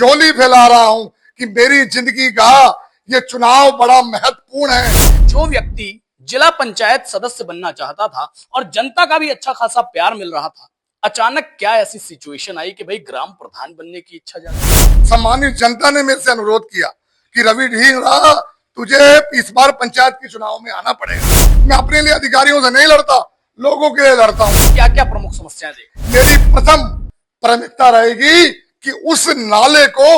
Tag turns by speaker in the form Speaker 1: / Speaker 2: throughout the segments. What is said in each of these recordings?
Speaker 1: झोली फैला रहा हूं कि मेरी जिंदगी का ये चुनाव बड़ा महत्वपूर्ण है।
Speaker 2: जो व्यक्ति जिला पंचायत सदस्य बनना चाहता था और जनता का भी अच्छा खासा प्यार मिल रहा था, अचानक क्या ऐसी सिचुएशन आई कि भाई ग्राम प्रधान बनने की इच्छा जागी।
Speaker 1: सम्मानित जनता ने मेरे से अनुरोध किया कि रवि ढींगरा, तुझे इस बार पंचायत के चुनाव में आना पड़ेगा। मैं अपने लिए अधिकारियों से नहीं लड़ता, लोगों के लिए लड़ता हूँ।
Speaker 2: क्या क्या प्रमुख समस्याएं देख?
Speaker 1: मेरी प्रथम प्राथमिकता रहेगी कि उस नाले को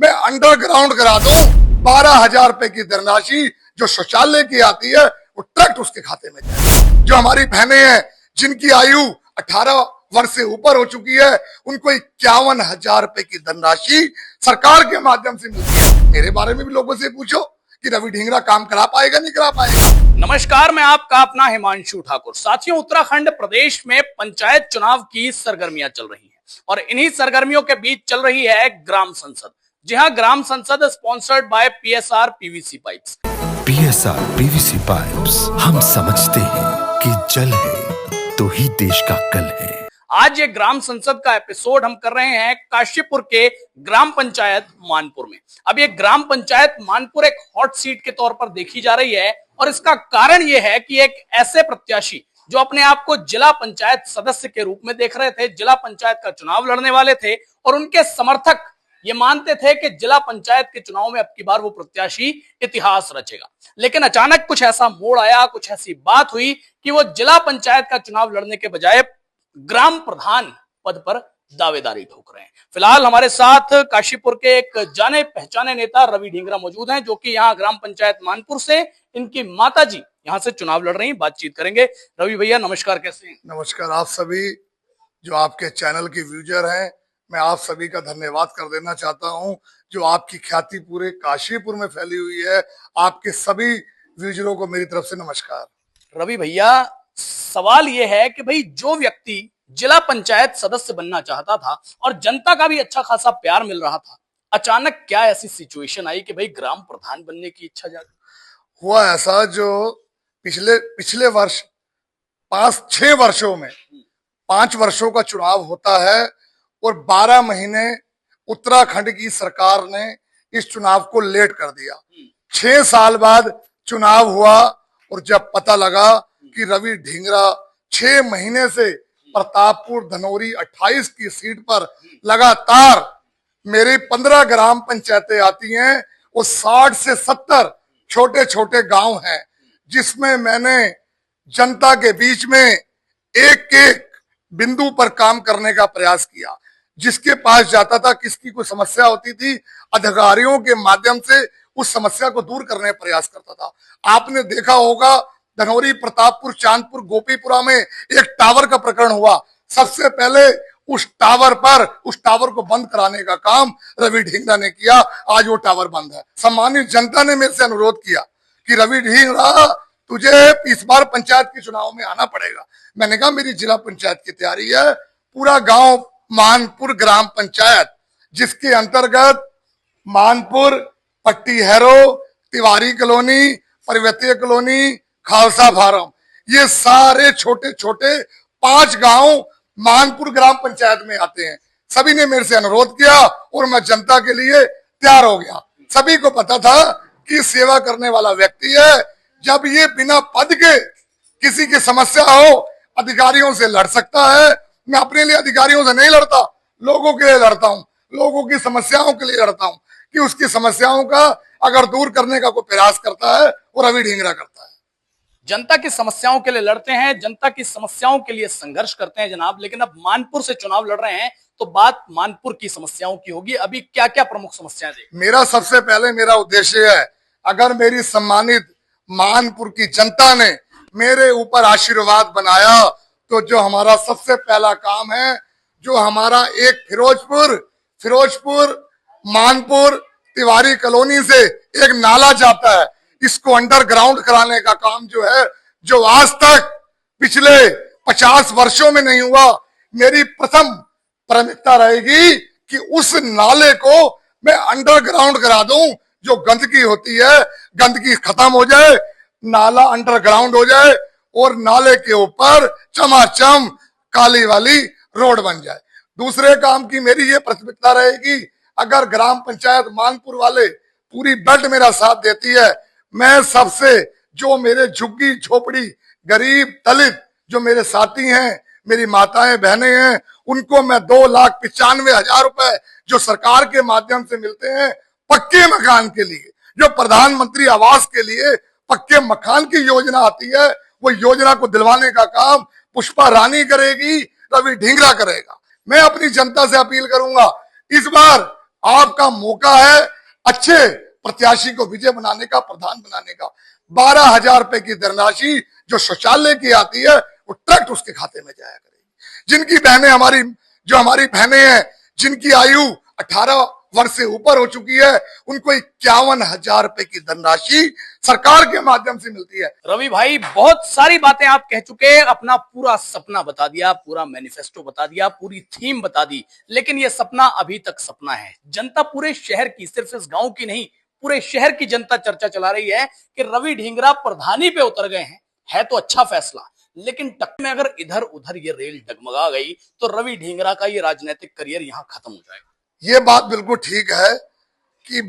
Speaker 1: मैं अंडरग्राउंड करा दूं। 12,000 रुपए की धनराशि जो शौचालय की आती है वो ट्रक उसके खाते में जाए। जो हमारी बहनें हैं जिनकी आयु 18 वर्ष से ऊपर हो चुकी है, उनको 51,000 रुपए की धनराशि सरकार के माध्यम से मिलती है। मेरे बारे में भी लोगों से पूछो कि रवि ढींगरा काम करा पाएगा नहीं करा पाएगा।
Speaker 2: नमस्कार, मैं आपका अपना हिमांशु ठाकुर। साथियों, उत्तराखंड प्रदेश में पंचायत चुनाव की सरगर्मियां चल रही हैं और इन्हीं सरगर्मियों के बीच चल रही है ग्राम संसद। जी हां, ग्राम संसद sponsored by PSR PVC pipes.
Speaker 3: PSR PVC pipes, हम समझते हैं कि जल है तो ही देश का कल है।
Speaker 2: आज ये ग्राम संसद का एपिसोड हम कर रहे हैं काशीपुर के ग्राम पंचायत मानपुर में। अब ये ग्राम पंचायत मानपुर एक हॉट सीट के तौर पर देखी जा रही है और इसका कारण ये है कि एक ऐसे प्रत्याशी जो अपने आप को जिला पंचायत सदस्य के रूप में देख रहे थे, जिला पंचायत का चुनाव लड़ने वाले थे और उनके समर्थक ये मानते थे कि जिला पंचायत के चुनाव में अब की बार वो प्रत्याशी इतिहास रचेगा। लेकिन अचानक कुछ ऐसा मोड़ आया, कुछ ऐसी बात हुई कि वो जिला पंचायत का चुनाव लड़ने के बजाय ग्राम प्रधान पद पर दावेदारी ठोक रहे हैं। फिलहाल हमारे साथ काशीपुर के एक जाने पहचाने नेता रवि ढींगरा मौजूद हैं, जो कि यहाँ ग्राम पंचायत मानपुर से इनकी माताजी यहाँ से चुनाव लड़ रही हैं। बातचीत करेंगे। रवि भैया नमस्कार, कैसे हैं?
Speaker 1: नमस्कार। आप सभी जो आपके चैनल के व्यूजर हैं, मैं आप सभी का धन्यवाद कर देना चाहता हूं। जो आपकी ख्याति पूरे काशीपुर में फैली हुई है, आपके सभी व्यूजरों को मेरी तरफ से नमस्कार।
Speaker 2: रवि भैया, सवाल यह है कि भाई जो व्यक्ति जिला पंचायत सदस्य बनना चाहता था और जनता का भी अच्छा खासा प्यार मिल रहा था, अचानक क्या ऐसी सिचुएशन आई कि भाई ग्राम प्रधान बनने की इच्छा जागी?
Speaker 1: हुआ ऐसा, जो पिछले वर्ष 5-6 वर्षों में 5 वर्षों का चुनाव होता है और 12 महीने उत्तराखंड की सरकार ने इस चुनाव को लेट कर दिया। 6 साल बाद चुनाव हुआ और जब पता लगा कि रवि ढींगरा 6 महीने से प्रतापपुर धनौरी 28 की सीट पर लगातार, मेरी 15 ग्राम पंचायतें आती हैं, वो 60 से 70 छोटे छोटे गांव हैं, जिसमें मैंने जनता के बीच में एक एक बिंदु पर काम करने का प्रयास किया। जिसके पास जाता था, किसकी कोई समस्या होती थी, अधिकारियों के माध्यम से उस समस्या को दूर करने का प्रयास करता था। आपने देखा होगा धनौरी, प्रतापपुर, चांदपुर, गोपीपुरा में एक टावर का प्रकरण हुआ। सबसे पहले उस टावर को बंद कराने का काम रवि ढींगरा ने किया। आज वो टावर बंद है। सम्मानित जनता ने मेरे से अनुरोध किया कि रवि ढींगरा, तुझे इस बार पंचायत के चुनाव में आना पड़ेगा। मैंने कहा मेरी जिला पंचायत की तैयारी है। पूरा गांव मानपुर ग्राम पंचायत, जिसके अंतर्गत मानपुर, पट्टी हैरो, तिवारी कॉलोनी, पर्वतीय कॉलोनी, खालसा फार्म, ये सारे छोटे छोटे 5 गांव मानपुर ग्राम पंचायत में आते हैं। सभी ने मेरे से अनुरोध किया और मैं जनता के लिए तैयार हो गया। सभी को पता था कि सेवा करने वाला व्यक्ति है। जब ये बिना पद के किसी की समस्या हो, अधिकारियों से लड़ सकता है। मैं अपने लिए अधिकारियों से नहीं लड़ता, लोगों के लिए लड़ता हूँ। लोगों की समस्याओं के लिए लड़ता हूँ कि उसकी समस्याओं का अगर दूर करने का कोई प्रयास करता है, वो रवि ढींगरा करता है।
Speaker 2: जनता की समस्याओं के लिए लड़ते हैं, जनता की समस्याओं के लिए संघर्ष करते हैं जनाब। लेकिन अब मानपुर से चुनाव लड़ रहे हैं तो बात मानपुर की समस्याओं की होगी। अभी क्या क्या प्रमुख समस्याएं देख?
Speaker 1: सबसे पहले मेरा उद्देश्य है, अगर मेरी सम्मानित मानपुर की जनता ने मेरे ऊपर आशीर्वाद बनाया, तो जो हमारा सबसे पहला काम है, जो हमारा एक फिरोजपुर मानपुर तिवारी कॉलोनी से एक नाला जाता है, इसको अंडरग्राउंड कराने का काम जो है, जो आज तक पिछले 50 वर्षों में नहीं हुआ, मेरी प्रथम प्राथमिकता रहेगी कि उस नाले को मैं अंडरग्राउंड करा दूं। जो गंदगी होती है, गंदगी खत्म हो जाए, नाला अंडरग्राउंड हो जाए और नाले के ऊपर चमाचम काली वाली रोड बन जाए। दूसरे काम की मेरी ये प्राथमिकता रहेगी, अगर ग्राम पंचायत मानपुर वाले पूरी बेल्ट मेरा साथ देती है, मैं सबसे जो मेरे झुग्गी झोपड़ी गरीब दलित जो मेरे साथी हैं, मेरी माताएं बहनें हैं, उनको मैं 2,95,000 रुपए जो सरकार के माध्यम से मिलते हैं पक्के मकान के लिए, जो प्रधानमंत्री आवास के लिए पक्के मकान की योजना आती है, वो योजना को दिलवाने का काम पुष्पा रानी करेगी, रवि ढींगरा करेगा। मैं अपनी जनता से अपील करूंगा, इस बार आपका मौका है अच्छे प्रत्याशी को विजय बनाने का, प्रधान बनाने का। 12,000 रुपए की धनराशि जो शौचालय की आती है वो डायरेक्ट उसके खाते में जाया करेगी। जिनकी बहनें हमारी बहनें हैं, जिनकी आयु 18 वर्ष से ऊपर हो चुकी है, उनको 51,000 रुपए की धनराशि सरकार के माध्यम से मिलती है।
Speaker 2: रवि भाई, बहुत सारी बातें आप कह चुके, अपना पूरा सपना बता दिया, पूरा मैनिफेस्टो बता दिया, पूरी थीम बता दी, लेकिन ये सपना अभी तक सपना है। जनता पूरे शहर की, सिर्फ इस गांव की नहीं, पूरे शहर की जनता चर्चा चला रही है कि रवि ढींगरा प्रधानी पे उतर गए हैं। है तो अच्छा फैसला, लेकिन टक्कर में अगर इधर उधर ये रेल डगमगा गई तो रवि ढींगरा का ये राजनीतिक करियर यहां खत्म हो जाएगा।
Speaker 1: ये बात बिल्कुल ठीक है कि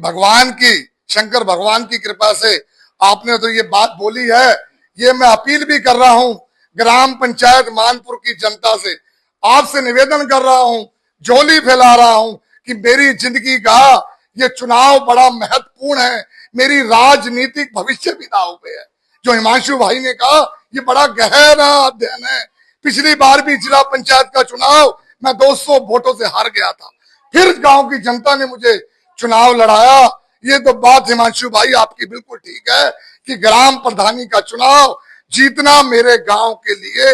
Speaker 1: शंकर भगवान की कृपा से आपने तो ये बात बोली है। ये मैं अपील भी कर रहा हूं ग्राम पंचायत मानपुर की जनता से, आपसे निवेदन कर रहा हूं, झोली फैला रहा हूं कि मेरी जिंदगी का ये चुनाव बड़ा महत्वपूर्ण है, मेरी राजनीतिक भविष्य भी दांव पे है। जो हिमांशु भाई ने कहा, ये बड़ा गहरा अध्ययन है। पिछली बार भी जिला पंचायत का चुनाव मैं 200 वोटों से हार गया था, फिर गांव की जनता ने मुझे चुनाव लड़ाया। ये तो बात हिमांशु भाई आपकी बिल्कुल ठीक है कि ग्राम प्रधानी का चुनाव जीतना मेरे गांव के लिए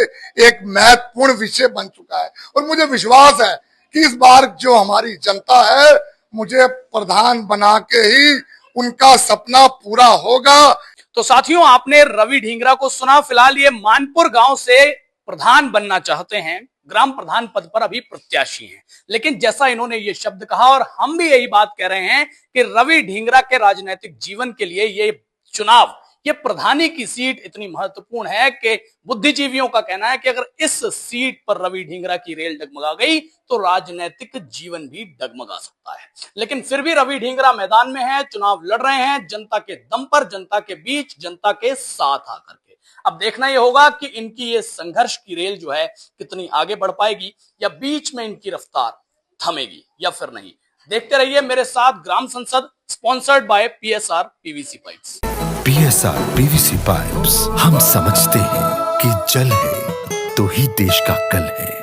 Speaker 1: एक महत्वपूर्ण विषय बन चुका है, और मुझे विश्वास है कि इस बार जो हमारी जनता है, मुझे प्रधान बना के ही उनका सपना पूरा होगा।
Speaker 2: तो साथियों, आपने रवि ढींगरा को सुना। फिलहाल ये मानपुर गांव से प्रधान बनना चाहते हैं, ग्राम प्रधान पद पर अभी प्रत्याशी हैं, लेकिन जैसा इन्होंने ये शब्द कहा और हम भी यही बात कह रहे हैं कि रवि ढींगरा के राजनीतिक जीवन के लिए ये चुनाव, ये प्रधानी की सीट इतनी महत्वपूर्ण है कि बुद्धिजीवियों का कहना है कि अगर इस सीट पर रवि ढींगरा की रेल डगमगा गई तो राजनीतिक जीवन भी डगमगा सकता है। लेकिन फिर भी रवि ढींगरा मैदान में है, चुनाव लड़ रहे हैं, जनता के दम पर, जनता के बीच, जनता के साथ आकर के। अब देखना यह होगा कि इनकी ये संघर्ष की रेल जो है कितनी आगे बढ़ पाएगी, या बीच में इनकी रफ्तार थमेगी या फिर नहीं। देखते रहिए मेरे साथ ग्राम संसद, sponsored by PSR PVC pipes.
Speaker 3: PSR PVC pipes, हम समझते हैं कि जल है तो ही देश का कल है।